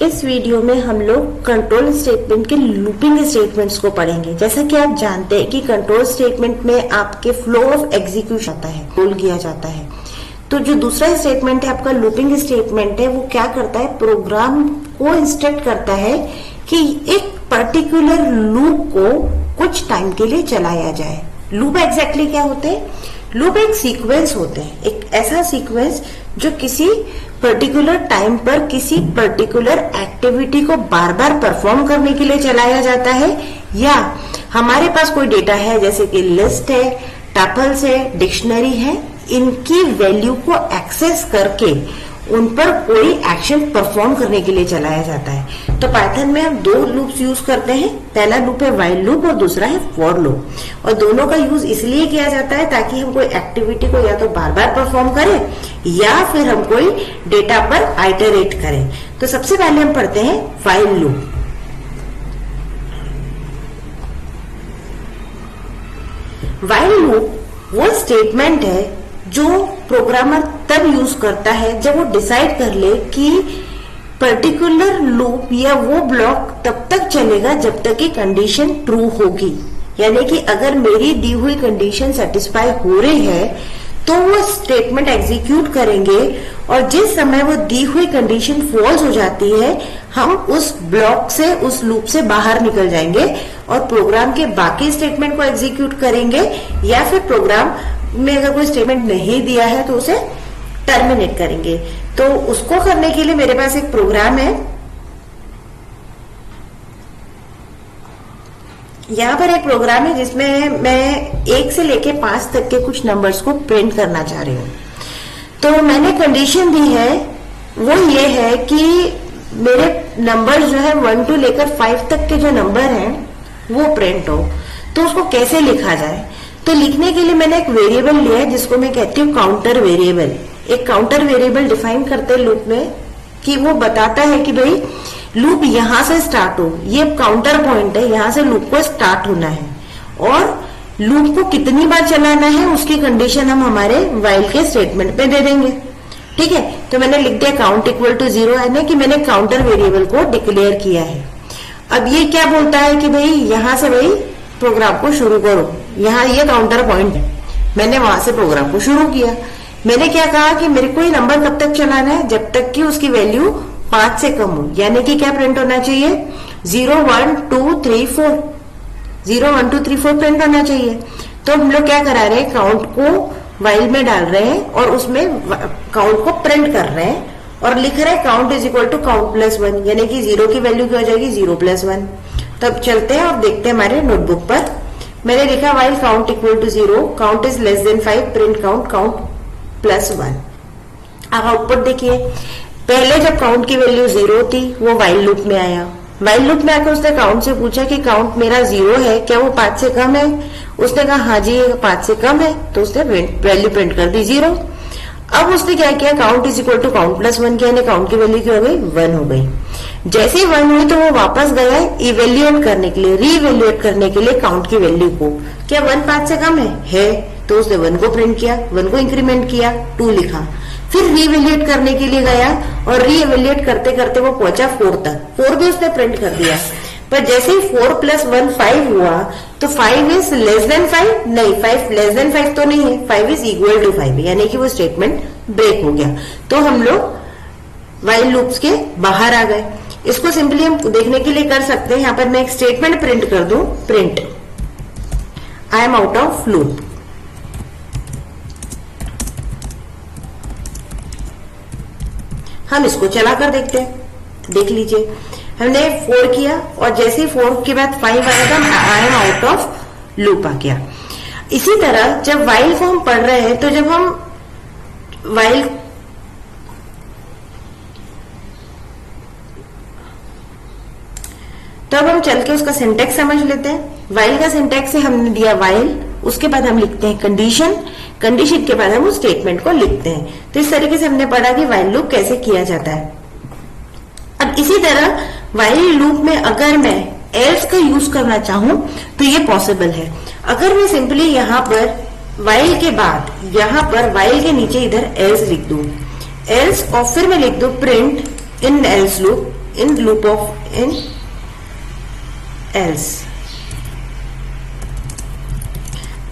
इस वीडियो में हम लोग कंट्रोल स्टेटमेंट के लूपिंग स्टेटमेंट्स को पढ़ेंगे। जैसा कि आप जानते हैं कि कंट्रोल स्टेटमेंट में आपके फ्लो ऑफ एग्जीक्यूशन आता है, रोल किया जाता है। तो जो दूसरा स्टेटमेंट है आपका लूपिंग स्टेटमेंट है, वो क्या करता है, प्रोग्राम को इंस्ट्रक्ट करता है कि एक पर्टिकुलर लूप को कुछ टाइम के लिए चलाया जाए। लूप एग्जैक्टली क्या होते हैं? लूप एक सीक्वेंस होते हैं, एक ऐसा सीक्वेंस जो किसी पर्टिकुलर टाइम पर किसी पर्टिकुलर एक्टिविटी को बार बार परफॉर्म करने के लिए चलाया जाता है, या हमारे पास कोई डेटा है जैसे कि लिस्ट है, टपल्स है, डिक्शनरी है, इनकी वैल्यू को एक्सेस करके उन पर कोई एक्शन परफॉर्म करने के लिए चलाया जाता है। तो पाइथन में हम दो लूप्स यूज करते हैं, पहला लूप है व्हाइल लूप और दूसरा है फॉर लूप। और दोनों का यूज इसलिए किया जाता है ताकि हम कोई एक्टिविटी को या तो बार बार परफॉर्म करें या फिर हम कोई डेटा पर आइटरेट करें। तो सबसे पहले हम पढ़ते हैं व्हाइल लूप। व्हाइल लूप वो स्टेटमेंट है जो प्रोग्रामर तब यूज करता है जब वो डिसाइड कर ले कि पर्टिकुलर लूप या वो ब्लॉक तब तक चलेगा जब तक कि कंडीशन ट्रू होगी। यानी कि अगर मेरी दी हुई कंडीशन सेटिस्फाई हो रही है तो वो स्टेटमेंट एग्जीक्यूट करेंगे, और जिस समय वो दी हुई कंडीशन फॉल्स हो जाती है हम उस ब्लॉक से, उस लूप से बाहर निकल जाएंगे और प्रोग्राम के बाकी स्टेटमेंट को एग्जीक्यूट करेंगे, या फिर प्रोग्राम में अगर कोई स्टेटमेंट नहीं दिया है तो उसे टर्मिनेट करेंगे। तो उसको करने के लिए मेरे पास एक प्रोग्राम है। यहाँ पर एक प्रोग्राम है जिसमें मैं 1 से लेके 5 तक के कुछ नंबर्स को प्रिंट करना चाह रही हूँ। तो मैंने कंडीशन दी है वो ये है कि मेरे नंबर जो है 1 to लेकर 5 तक के जो नंबर हैं वो प्रिंट हो। तो उसको कैसे लिखा जाए? तो लिखने के लिए मैंने एक वेरिएबल लिया है जिसको मैं कहती हूँ काउंटर वेरिएबल। एक काउंटर वेरिएबल डिफाइन करते हैं लूप में कि वो बताता है कि भाई लूप यहां से स्टार्ट हो, ये काउंटर पॉइंट है, यहां से लूप को स्टार्ट होना है, और लूप को कितनी बार चलाना है उसकी कंडीशन हम हमारे व्हाइल के स्टेटमेंट पे दे देंगे। ठीक है, तो मैंने लिख दिया काउंट इक्वल टू 0, यानी कि मैंने काउंटर वेरिएबल को डिक्लेयर किया है। अब ये क्या बोलता है कि भाई यहां से भाई प्रोग्राम को शुरू करो, यहाँ ये काउंटर पॉइंट है, मैंने वहां से प्रोग्राम को शुरू किया। मैंने क्या कहा कि मेरे को ये नंबर कब तक चलाना है, जब तक कि उसकी वैल्यू 5 से कम हो। यानी कि क्या प्रिंट होना चाहिए, 0 1 2 3 4, 0 1 2 3 4 प्रिंट होना चाहिए। तो हम लोग क्या करा रहे हैं, काउंट को व्हाइल में डाल रहे हैं और उसमें काउंट को प्रिंट कर रहे हैं और लिख रहे हैं count is equal to count plus 1, यानी कि 0 की वैल्यू क्या हो जाएगी, 0 + 1। तब चलते हैं और देखते हैं हमारे नोटबुक पर। मैंने लिखा while count equal to 0, count is less than 5, print count plus 1। अब आउटपुट देखिए, पहले जब काउंट की वैल्यू 0 थी वो व्हाइल लूप में आया। व्हाइल लूप में आकर उसने काउंट से पूछा कि काउंट मेरा 0 है, क्या वो 5 से कम है? उसने कहा हाँ जी 5 से कम है, तो उसने वैल्यू प्रिंट कर दी 0। अब उसने क्या किया, count is equal to count plus 1 किया, यानी काउंट की वैल्यू क्या हो गई, 1 हो गई। जैसे ही 1 हुई तो वो वापस गया इवेल्युएट करने के लिए, रीइवेल्युएट करने के लिए काउंट की वैल्यू को, क्या 1 5 से कम है, तो उसने 1 को प्रिंट किया, 1 को इंक्रीमेंट किया, 2 लिखा। फिर रीइवेल्युएट करने के लिए गया और रीइवेल्युएट करते करते वो पहुंचा 4 तक, 4 भी उसने प्रिंट कर दिया। पर जैसे ही 4 + 1 5 हुआ तो 5 इज लेस देन 5, नहीं 5 लेस देन 5 तो नहीं है, 5 इज इक्वल टू 5, यानी कि वो स्टेटमेंट ब्रेक हो गया। तो हम लोग व्हाइल लूप्स के बाहर आ गए। इसको सिंपली हम देखने के लिए कर सकते हैं, यहां पर मैं एक स्टेटमेंट प्रिंट कर दूं, print I am out of loop. हम इसको चला कर देखते हैं, देख लीजिए हमने 4 किया और जैसे ही 4 के बाद 5 आया था I am out of loop आ गया। इसी तरह जब व्हाइल को हम पढ़ रहे हैं तो जब हम व्हाइल तब हम चल के उसका सिंटैक्स समझ लेते हैं। व्हाइल का सिंटैक्स है, हमने दिया व्हाइल, उसके बाद हम लिखते हैं कंडीशन, कंडीशन के बाद हम उस स्टेटमेंट को लिखते हैं। तो इस तरीके से हमने पढ़ा कि व्हाइल लूप कैसे किया जाता है। अब इसी तरह व्हाइल लूप में अगर मैं एल्स का यूज करना चाहूं तो ये पॉसिबल है। अगर मैं सिंपली यहाँ पर व्हाइल के बाद यहाँ पर व्हाइल के नीचे इधर एल्स लिख दूं, एल्स और फिर मैं लिख दूं print in else loop, in loop of in else,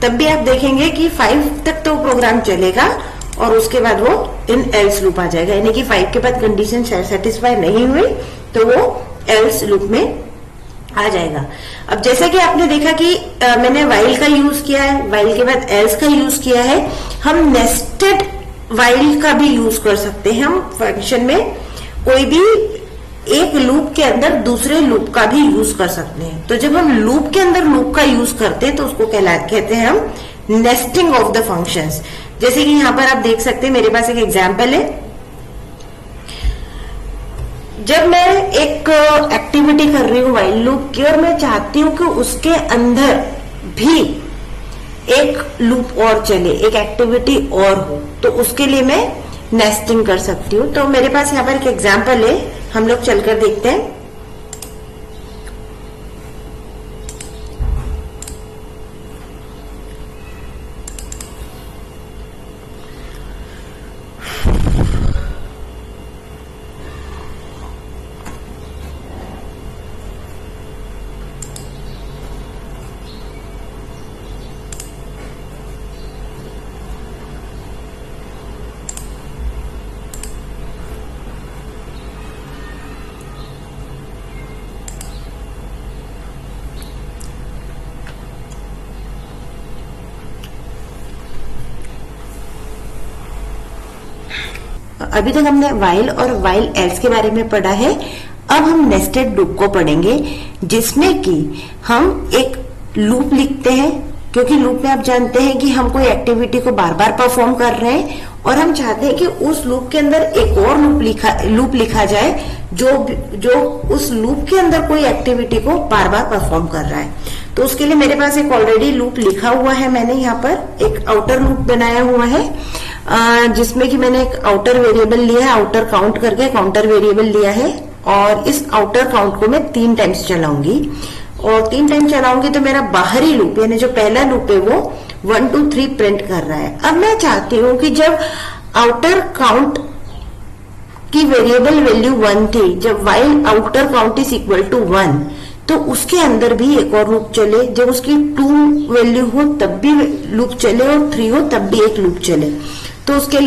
तब भी आप देखेंगे कि 5 तक तो प्रोग्राम चलेगा और उसके बाद वो इन एल्स लूप आ जाएगा, यानी कि 5 के बाद कंडीशन सेटिस्फाई नहीं हुई तो वो एल्स लूप में आ जाएगा। अब जैसा कि आपने देखा कि मैंने वाइल का यूज किया है, वाइल के बाद एल्स का यूज किया है, हम नेस्टेड वाइल का भी यूज कर सकते हैं। हम फंक्शन में कोई भी एक लूप के अंदर दूसरे लूप का भी यूज कर सकते हैं। तो जब हम लूप के अंदर लूप का यूज करते हैं तो उसको कहते हैं हम नेस्टिंग ऑफ द फंक्शंस। जैसे कि यहां पर आप देख सकते हैं, मेरे पास एक एग्जांपल है। जब मैं एक एक्टिविटी कर रही हूं वाइल लूप की और मैं चाहती हूं कि उसके अंदर भी एक लूप और चले, एक एक्टिविटी और हो, तो उसके लिए मैं नेस्टिंग कर सकती हूँ। तो मेरे पास यहाँ पर एक एग्जांपल है, हम लोग चलकर देखते हैं। अभी तक हमने वाइल और वाइल एल्स के बारे में पढ़ा है। अब हम नेस्टेड लूप को पढ़ेंगे, जिसमें कि हम एक लूप लिखते हैं, क्योंकि लूप में आप जानते हैं कि हम कोई एक्टिविटी को बार बार परफॉर्म कर रहे हैं और हम चाहते हैं कि उस लूप के अंदर एक और लूप लिखा जाए जो उस लूप के अंदर कोई एक्टिविटी को बार बार परफॉर्म कर रहा है। तो उसके लिए मेरे पास एक ऑलरेडी लूप लिखा हुआ है। मैंने यहाँ पर एक आउटर लूप बनाया हुआ है, जिसमें कि मैंने एक आउटर वेरिएबल लिया है, आउटर काउंट करके काउंटर वेरिएबल लिया है, और इस आउटर काउंट को मैं 3 टाइम्स चलाऊंगी, और 3 टाइम चलाऊंगी तो मेरा बाहरी लूप यानी जो पहला लूप है वो 1 2 3 प्रिंट कर रहा है। अब मैं चाहती हूँ कि जब आउटर काउंट की वेरिएबल वैल्यू 1 थी, जब while outer count is equal to 1, तो उसके अंदर भी एक और लूप चले, जब उसकी 2 वैल्यू हो तब भी लूप चले और 3 हो तब भी एक लूप चले। तो उसके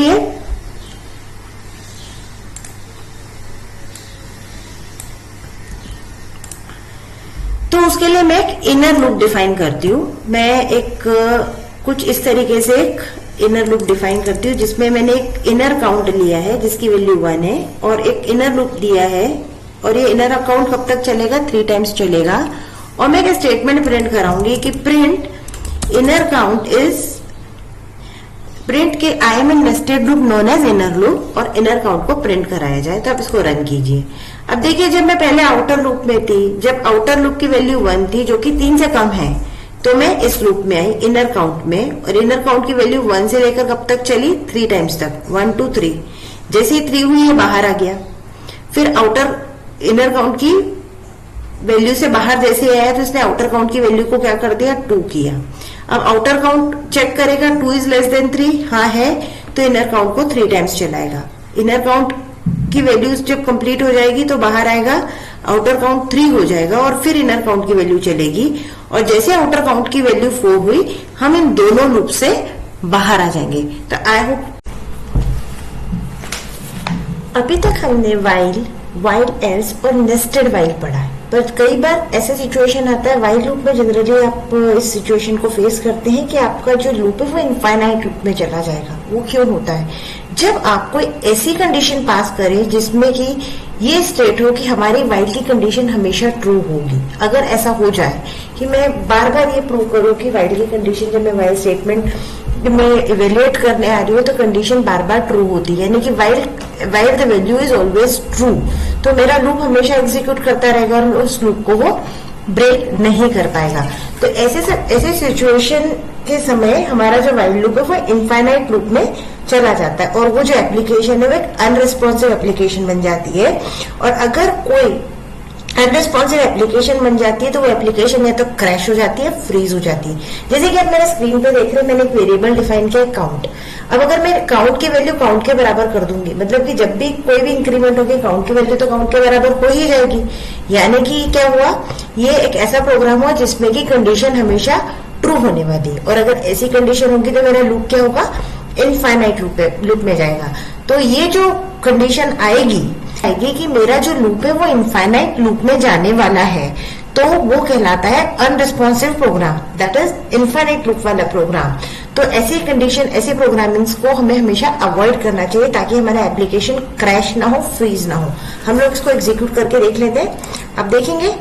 लिए मैं एक इनर लूप डिफाइन करती हूँ। मैं एक कुछ इस तरीके से एक इनर लूप डिफाइन करती हूँ, जिसमें मैंने एक इनर काउंट लिया है जिसकी वैल्यू 1 है, और एक इनर लूप दिया है, और ये इनर अकाउंट कब तक चलेगा, 3 टाइम्स चलेगा। और मैं एक स्टेटमेंट प्रिंट कराऊंगी कि print inner count is print के I am in nested loop known as inner loop, और इनर काउंट को प्रिंट कराया जाए। तो आप इसको रन कीजिए। अब देखिए, जब मैं पहले आउटर लूप में थी, जब आउटर लूप की वैल्यू 1 थी जो कि 3 से कम है, तो मैं इस लूप में आई इनर काउंट में, और इनर काउंट की वैल्यू 1 से लेकर कब तक चली, 3 टाइम्स तक, 1 2 3। जैसे ही 3 हुई ये बाहर आ गया। फिर आउटर इनर काउंट की वैल्यू से बाहर जैसे आया तो इसने आउटर काउंट की वैल्यू को क्या कर दिया, 2 किया। अब आउटर काउंट चेक करेगा, 2 इज लेस देन 3, हाँ है, तो इनर काउंट को 3 टाइम्स चलाएगा। इनर काउंट की वैल्यू जब कंप्लीट हो जाएगी तो बाहर आएगा, आउटर काउंट 3 हो जाएगा, और फिर इनर काउंट की वैल्यू चलेगी, और जैसे आउटर काउंट की वैल्यू 4 हुई, हम इन दोनों लूप से बाहर आ जाएंगे। तो आई होप अभी तक हमने वाइल, वाइल एल्स और नेस्टेड वाइल पढ़ा है। पर कई बार ऐसा सिचुएशन आता है वाइल लूप में, जनरली आप इस सिचुएशन को फेस करते हैं कि आपका जो लूप है वो इनफाइनाइट लूप में चला जाएगा। वो क्यों होता है? जब आप कोई ऐसी कंडीशन पास करें जिसमें कि ये स्टेट हो कि हमारी वाइल की कंडीशन हमेशा ट्रू होगी। अगर ऐसा हो जाए कि मैं बार बार ये प्रूव करूं कि वाइल की कंडीशन, जब मैं वाइल स्टेटमेंट में इवेल्युएट करने आ रही हूँ तो कंडीशन बार बार ट्रू होती है, यानी कि while the value is always true, तो मेरा लूप हमेशा एग्जीक्यूट करता रहेगा और उस लूप को वो ब्रेक नहीं कर पाएगा। तो ऐसे सिचुएशन के समय हमारा जो वाइल लूप है वो इनफाइनाइट लूप में चला जाता है, और वो जो एप्लीकेशन है वो एक अनरिस्पॉन्सिव एप्लीकेशन बन जाती है। और अगर कोई अनरिस्पॉन्सिव एप्लीकेशन बन जाती है, तो वो एप्लीकेशन या तो क्रैश हो जाती है, फ्रीज हो जाती है। जैसे कि आप मेरे स्क्रीन पे देख रहे हैं, मैंने एक वेरिएबल डिफाइन किया काउंट। अब अगर मैं काउंट की वैल्यू काउंट के बराबर कर दूंगी, मतलब कि जब भी कोई भी इंक्रीमेंट होगी काउंट की वैल्यू तो काउंट के बराबर हो ही जाएगी। यानी कि क्या हुआ, ये एक ऐसा प्रोग्राम हुआ जिसमें कि कंडीशन हमेशा ट्रू होने वाली है। और अगर ऐसी कंडीशन होगी तो मेरा लूप क्या होगा, इनफाइनाइट लूप में जाएगा। तो ये जो कंडीशन आएगी कि मेरा जो लूप है वो इनफाइनाइट लूप में जाने वाला है, तो वो कहलाता है unresponsive program, that is infinite loop वाला प्रोग्राम। तो ऐसी कंडीशन, ऐसी प्रोग्रामिंग्स को हमें हमेशा अवॉइड करना चाहिए ताकि हमारा एप्लीकेशन क्रैश ना हो, फ्रीज ना हो। हम लोग इसको एग्जीक्यूट करके देख लेते हैं। अब देखेंगे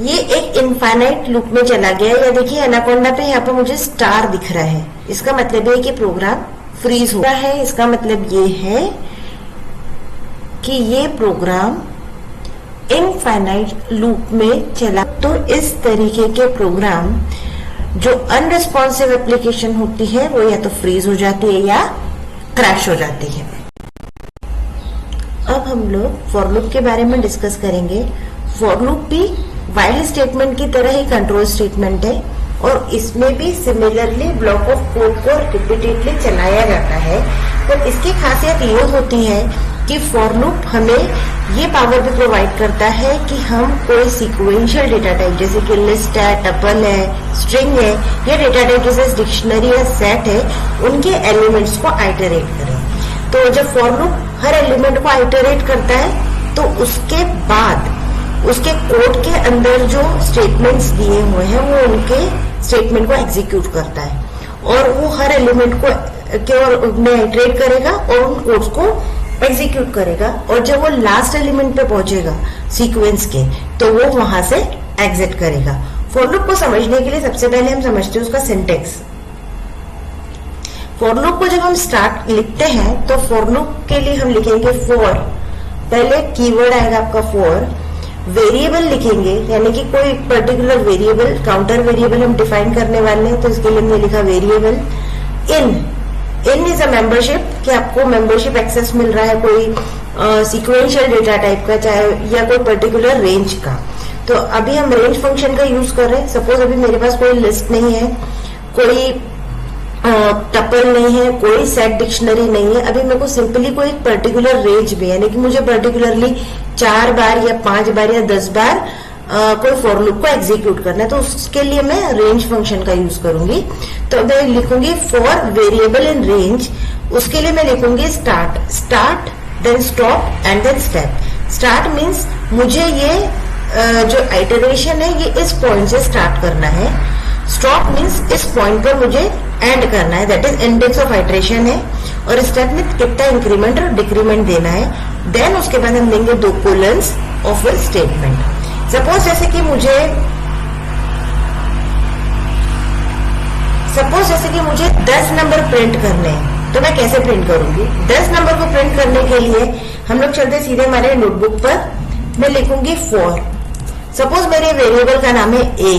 ये एक इनफाइनाइट लूप में चला गया, या देखिए एनाकोंडा पे यहाँ पर मुझे स्टार दिख रहा है, इसका मतलब है कि प्रोग्राम फ्रीज हो रहा है। इसका मतलब ये है कि ये प्रोग्राम इनफाइनाइट लूप में चला। तो इस तरीके के प्रोग्राम जो अनरिस्पॉन्सिव एप्लीकेशन होती है वो या तो फ्रीज हो जाती है या क्रैश हो जाती है। अब हम लोग फॉर लूप के बारे में डिस्कस करेंगे। फॉर लूप भी व्हाइल स्टेटमेंट की तरह ही कंट्रोल स्टेटमेंट है, और इसमें भी सिमिलरली ब्लॉक ऑफ कोड को रिपीटेडली चलाया जाता है। पर इसकी खासियत ये होती है कि फॉर लूप हमें ये पावर भी प्रोवाइड करता है कि हम कोई सीक्वेंशियल डेटा टाइप जैसे कि लिस्ट है, टपल है, स्ट्रिंग है, या डेटा टाइप जैसे डिक्शनरी या सेट है, उनके एलिमेंट्स को आइटरेट करें। तो जब फॉर लूप हर एलिमेंट को आइटरेट करता है तो उसके बाद उसके कोड के अंदर जो स्टेटमेंट्स दिए हुए हैं वो उनके स्टेटमेंट को एग्जीक्यूट करता है, और वो हर एलिमेंट को आइटरेट करेगा और उन कोड्स को एग्जीक्यूट करेगा, और जब वो लास्ट एलिमेंट पे पहुंचेगा सीक्वेंस के तो वो वहां से एग्जिट करेगा। फॉर लूप को समझने के लिए सबसे पहले हम समझते हैं उसका सिंटेक्स। फॉर लूप को जब हम स्टार्ट लिखते हैं तो फॉर लूप के लिए हम लिखेंगे फॉर, पहले कीवर्ड आएगा आपका फॉर, वेरिएबल लिखेंगे, यानी कि कोई पर्टिकुलर वेरिएबल, काउंटर वेरिएबल हम डिफाइन करने वाले हैं, तो इसके लिए हमने लिखा variable. In is a membership, कि आपको मेंबरशिप एक्सेस मिल रहा है कोई सीक्वेंशियल डेटा टाइप का, चाहे या कोई पर्टिकुलर रेंज का। तो अभी हम रेंज फंक्शन का यूज कर रहे हैं। सपोज अभी मेरे पास कोई लिस्ट नहीं है, कोई टपल नहीं है, कोई सेट डिक्शनरी नहीं है, अभी मेरे को सिंपली कोई पर्टिकुलर रेंज में, यानी कि मुझे पर्टिकुलरली 4 बार या 5 बार या 10 बार कोई फॉर लूप को एग्जीक्यूट करना है, तो उसके लिए मैं रेंज फंक्शन का यूज करूंगी। तो मैं लिखूंगी फॉर वेरिएबल इन रेंज, उसके लिए मैं लिखूंगी start then stop and then step. Start means मुझे ये जो आइटरेशन है ये इस पॉइंट से स्टार्ट करना है। स्टॉप मीन्स इस पॉइंट पर मुझे एंड करना है, that is index of iteration है। और स्टेप में कितना इंक्रीमेंट और डिक्रीमेंट देना है। देन उसके बाद हम देंगे 2 colons of a statement. Suppose जैसे कि मुझे 10 नंबर प्रिंट करने हैं, तो मैं कैसे प्रिंट करूंगी? 10 नंबर को प्रिंट करने के लिए हम लोग चलते सीधे हमारे नोटबुक पर, मैं लिखूंगी फॉर। सपोज मेरे वेरिएबल का नाम है ए,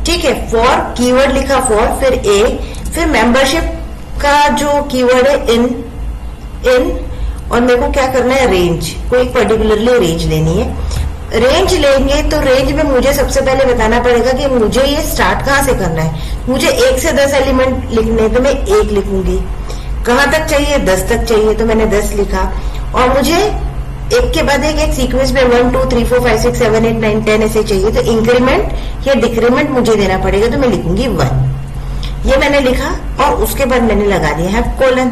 ठीक है, फॉर कीवर्ड लिखा फॉर, फिर ए, फिर मेंबरशिप का जो कीवर्ड है इन, और मेरे को क्या करना है रेंज, कोई पर्टिकुलरली रेंज लेनी है। रेंज लेंगे तो रेंज में मुझे सबसे पहले बताना पड़ेगा कि मुझे ये स्टार्ट कहाँ से करना है। मुझे 1 से 10 एलिमेंट लिखने, तो मैं 1 लिखूंगी। कहाँ तक चाहिए? 10 तक चाहिए, तो मैंने 10 लिखा। और मुझे एक के बाद एक सीक्वेंस में 1 2 3 4 5 6 7 8 9 10 ऐसे चाहिए, तो इंक्रीमेंट या डिक्रीमेंट मुझे देना पड़ेगा, तो मैं लिखूंगी 1। ये मैंने लिखा और उसके बाद मैंने लगा दिया है कोलन।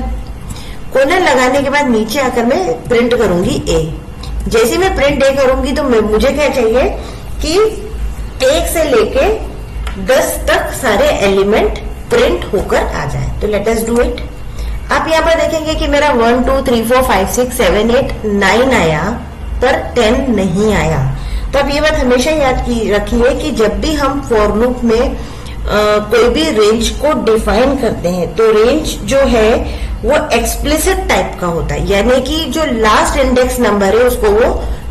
कोलन लगाने के बाद नीचे आकर मैं प्रिंट करूंगी ए। जैसे मैं प्रिंट ए करूंगी तो मुझे क्या चाहिए कि 1 से लेके 10 तक सारे एलिमेंट प्रिंट होकर आ जाए। तो लेट अस डू इट। आप यहाँ पर देखेंगे कि मेरा 1 2 3 4 5 6 7 8 9 आया, पर 10 नहीं आया। तो आप ये बात हमेशा याद रखिए कि जब भी हम फॉर लूप में कोई भी रेंज को डिफाइन करते हैं तो रेंज जो है वो एक्सप्लिसिट टाइप का होता है, यानी कि जो लास्ट इंडेक्स नंबर है उसको वो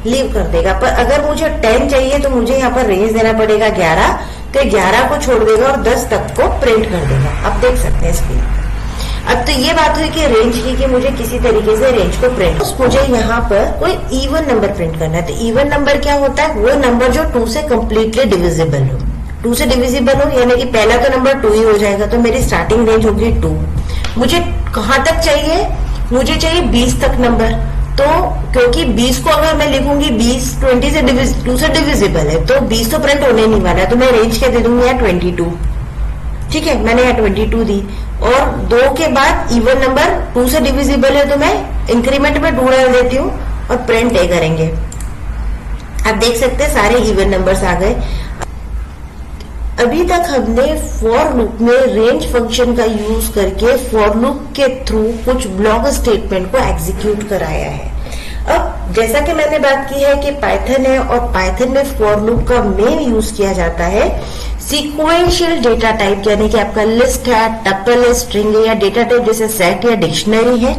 लीव कर देगा। पर अगर मुझे 10 चाहिए तो मुझे यहाँ पर रेंज देना पड़ेगा 11, तो 11 को छोड़ देगा और 10 तक को प्रिंट कर देगा। आप देख सकते हैं स्क्रीन पर। अब तो ये बात हुई कि रेंज की, कि मुझे किसी तरीके से रेंज को प्रिंट, मुझे यहाँ पर कोई इवन नंबर प्रिंट करना है। तो इवन नंबर क्या होता है? वो नंबर जो 2 से कंप्लीटली डिविजिबल हो। 2 से डिविजिबल हो यानी कि पहला तो नंबर 2 ही हो जाएगा, तो मेरी स्टार्टिंग रेंज होगी 2। मुझे कहाँ तक चाहिए? मुझे चाहिए 20 तक नंबर। तो क्योंकि 20 को अगर मैं लिखूंगी 20 20 से 2 से डिविजिबल है, तो 20 तो प्रिंट होने नहीं वाला है, तो मैं रेंज क्या दे दूंगी यहाँ 22। ठीक है, मैंने यहाँ 22 दी। और 2 के बाद इवन नंबर 2 से डिविजिबल है, तो मैं इंक्रीमेंट में 2 डाल देती हूँ और प्रिंट ए करेंगे। आप देख सकते हैं सारे इवन नंबर्स आ गए। अभी तक हमने फॉर लूप में रेंज फंक्शन का यूज करके फॉर लूप के थ्रू कुछ ब्लॉक स्टेटमेंट को एग्जीक्यूट कराया है। अब जैसा कि मैंने बात की है कि पाइथन है और पाइथन में फॉर लूप का मेन यूज किया जाता है सीक्वेंशियल डेटा टाइप, यानी कि आपका लिस्ट है, टपल है, स्ट्रिंग है या डेटा टाइप जैसे सेट या डिक्शनरी है,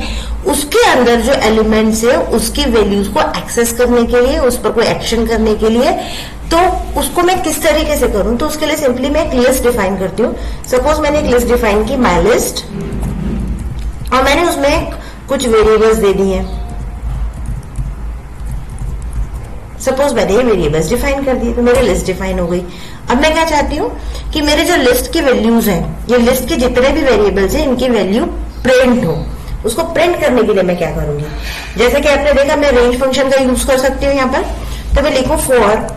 उसके अंदर जो एलिमेंट्स है उसकी वैल्यूज को एक्सेस करने के लिए, उस पर कोई एक्शन करने के लिए। तो उसको मैं किस तरीके से करूं? तो उसके लिए सिंपली मैं एक लिस्ट डिफाइन करती हूँ। सपोज मैंने एक लिस्ट डिफाइन की, माई लिस्ट, और मैंने उसमें कुछ वेरिएबल्स दे दी हैं। सपोज मैंने ये वेरिएबल्स डिफाइन कर दिए, तो मेरी लिस्ट डिफाइन हो गई। अब मैं क्या चाहती हूँ कि मेरे जो लिस्ट की वैल्यूज हैं, ये लिस्ट के जितने भी वेरिएबल्स हैं, इनकी वैल्यू प्रिंट हो। उसको प्रिंट करने के लिए मैं क्या करूंगी? जैसे कि आपने देखा, मैं रेंज फंक्शन का यूज कर सकती हूँ यहाँ पर। तो मैं लिखूं for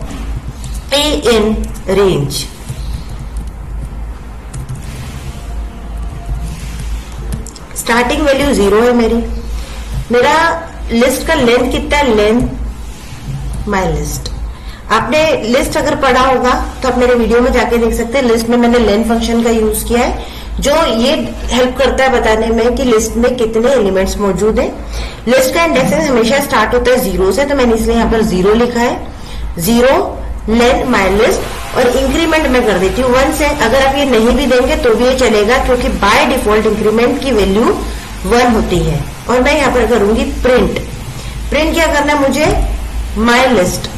a in range, starting value 0 है मेरी। मेरा लिस्ट का लेंथ कितना है? Length my list. आपने लिस्ट अगर पढ़ा होगा तो आप मेरे वीडियो में जाके देख सकते हैं। लिस्ट में मैंने लेन फंक्शन का यूज किया है, जो ये हेल्प करता है बताने में कि लिस्ट में कितने एलिमेंट्स मौजूद हैं। लिस्ट का इंडेक्स हमेशा स्टार्ट होता है 0 से, तो मैंने इसलिए यहाँ पर 0 लिखा है। 0 लेन माई लिस्ट, और इंक्रीमेंट में कर देती हूँ 1 से। अगर आप ये नहीं भी देंगे तो भी ये चलेगा, क्योंकि बाय डिफॉल्ट इंक्रीमेंट की वैल्यू 1 होती है। और मैं यहाँ पर करूंगी प्रिंट। प्रिंट क्या करना है मुझे? My list.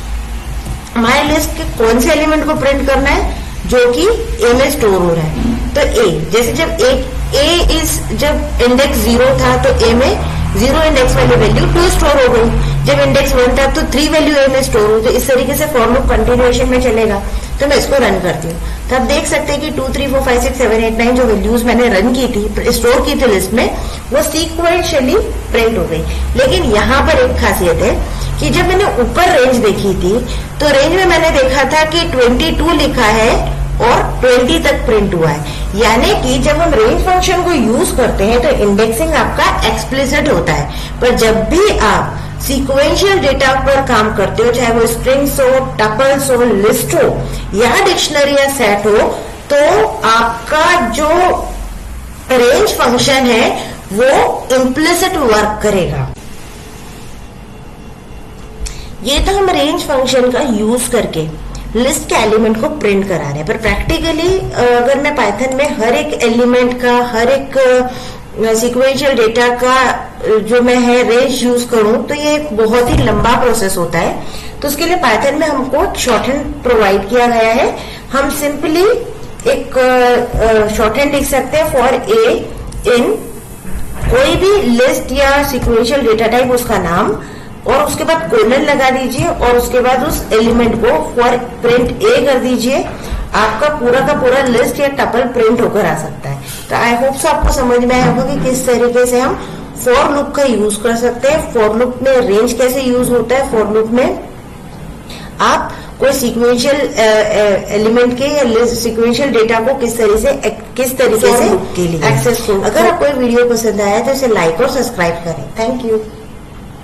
माई लिस्ट के कौन से एलिमेंट को प्रिंट करना है? जो कि ए में स्टोर हो रहा है। तो ए, जैसे जब जब इंडेक्स 0 था तो ए में 0 इंडेक्स वाली वैल्यू 2 स्टोर हो गई। जब इंडेक्स 1 था तो 3 वैल्यू ए में स्टोर हो। तो इस तरीके से फॉर लूप कंटिन्यूएशन में चलेगा। तो मैं इसको रन करती हूँ, तो आप देख सकते हैं कि 2 3 4 5 6 7 8 9 जो वैल्यूज मैंने रन की थी, स्टोर की थी लिस्ट में, वो सीक्वेंशियली प्रिंट हो गई। लेकिन यहाँ पर एक खासियत है कि जब मैंने ऊपर रेंज देखी थी, तो रेंज में मैंने देखा था कि 22 लिखा है और 20 तक प्रिंट हुआ है। यानी कि जब हम रेंज फंक्शन को यूज करते हैं तो इंडेक्सिंग आपका एक्सप्लिसिट होता है। पर जब भी आप सीक्वेंशियल डेटा पर काम करते हो, चाहे वो स्ट्रिंग्स हो, टपल्स हो, लिस्ट हो या डिक्शनरी या सेट हो, तो आपका जो रेंज फंक्शन है वो इम्प्लिसिट वर्क करेगा। ये तो हम रेंज फंक्शन का यूज करके लिस्ट के एलिमेंट को प्रिंट करा रहे हैं। पर प्रैक्टिकली अगर मैं पाइथन में हर एक एलिमेंट का, हर एक सीक्वेंशियल डेटा का जो मैं है रेंज यूज करूं, तो ये एक बहुत ही लंबा प्रोसेस होता है। तो उसके लिए पाइथन में हमको शॉर्टहैंड प्रोवाइड किया गया है। हम सिंपली एक शॉर्टहैंड लिख सकते हैं फॉर ए इन कोई भी लिस्ट या सीक्वेंशियल डेटा टाइप, उसका नाम, और उसके बाद कोलन लगा दीजिए और उसके बाद उस एलिमेंट को फॉर प्रिंट ए कर दीजिए। आपका पूरा का पूरा लिस्ट या टपल प्रिंट होकर आ सकता है। तो आई होप सो आपको समझ में आया होगा कि किस तरीके से हम फॉर लूप का यूज कर सकते हैं। फॉर लूप में रेंज कैसे यूज होता है, फॉर लूप में आप कोई सीक्वेंशियल एलिमेंट के या सीक्वेंशियल डेटा को किस तरीके से के लिए एक्सेस करो। अगर आपको वीडियो पसंद आया तो इसे लाइक और सब्सक्राइब करें। Thank you.